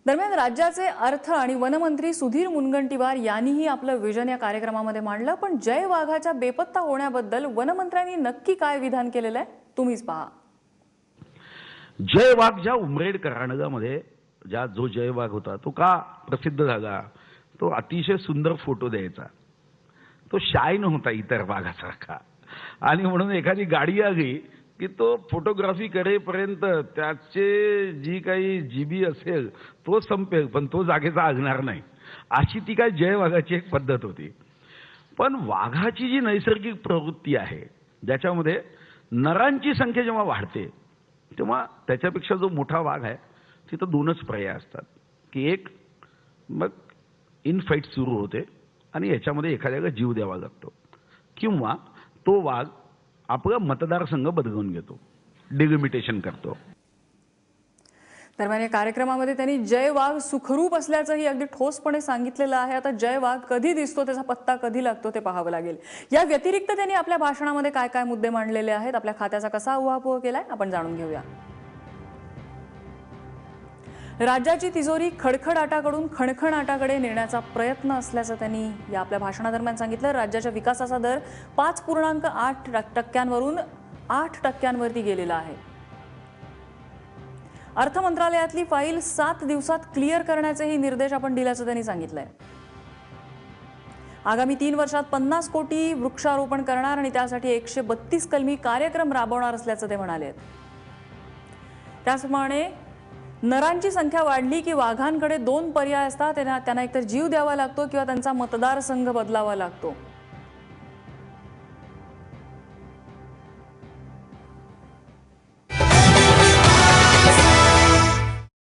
दरम्यान राज्याचे अर्थ आणि वनमंत्री सुधीर मुनगंटीवार यांनीही आपलं विजन या कार्यक्रमामध्ये मांडलं। पण जय वाघाच्या बेपत्ता होण्याबद्दल वनमंत्र्यांनी नक्की काय विधान केलेलं आहे तुम्हीच पहा। जय वाघ ज्या उमरेड कर्नाटकामध्ये जो जय वाघ होता तो का प्रसिद्ध झाला, तो अतिशय सुंदर फोटो द्यायचा, तो शाय नव्हता इतर वाघासारखा, आणि म्हणून एखादी गाडी आली की तो फोटोग्राफी करेपर्यंत त्याचे जी काही जीबी असेल तो संपेल पण तो जागेचा आगणार नाही, अशी ती काय जय वाघाची एक पद्धत होती। पण वाघाची जी नैसर्गिक प्रवृत्ती आहे ज्याच्यामध्ये नरांची संख्या जेव्हा वाढते तेव्हा त्याच्यापेक्षा जो मोठा वाघ आहे तिथं दोनच पर्याय असतात की एक मग इन फाईट सुरू होते आणि याच्यामध्ये एखाद्याला जीव द्यावा लागतो, किंवा तो वाघ आपला मतदारसंघ बदलून घेतो, डिलिमिटेशन करतो। दरम्यान या कार्यक्रमामध्ये त्यांनी जय वाघ सुखरूप असल्याचंही अगदी ठोसपणे सांगितलेलं आहे। आता जय वाघ कधी दिसतो, त्याचा पत्ता कधी लागतो ते पाहावं लागेल। या व्यतिरिक्त त्यांनी आपल्या भाषणामध्ये काय काय मुद्दे मांडलेले आहेत, आपल्या खात्याचा कसा उहापोह केलाय आपण जाणून घेऊया। राज्याची तिजोरी खडखडाटाकडून खणखणाटाकडे नेण्याचा प्रयत्न असल्याचं त्यांनी या आपल्या भाषणादरम्यान सांगितलं। राज्याच्या विकासाचा दर 5.8% वरून 8% गेलेला आहे। अर्थ मंत्रालयातली फाईल 7 दिवसात क्लिअर करण्याचेही निर्देश आपण दिल्याचं त्यांनी सांगितलंय। आगामी 3 वर्षात 50 कोटी वृक्षारोपण करणार आणि त्यासाठी 132 कलमी कार्यक्रम राबवणार असल्याचं ते म्हणाले। त्याचप्रमाणे नरांची संख्या वाढली की वाघांकडे 2 पर्याय असतात, त्यांना एकतर जीव द्यावा लागतो किंवा त्यांचा मतदारसंघ बदलावा लागतो।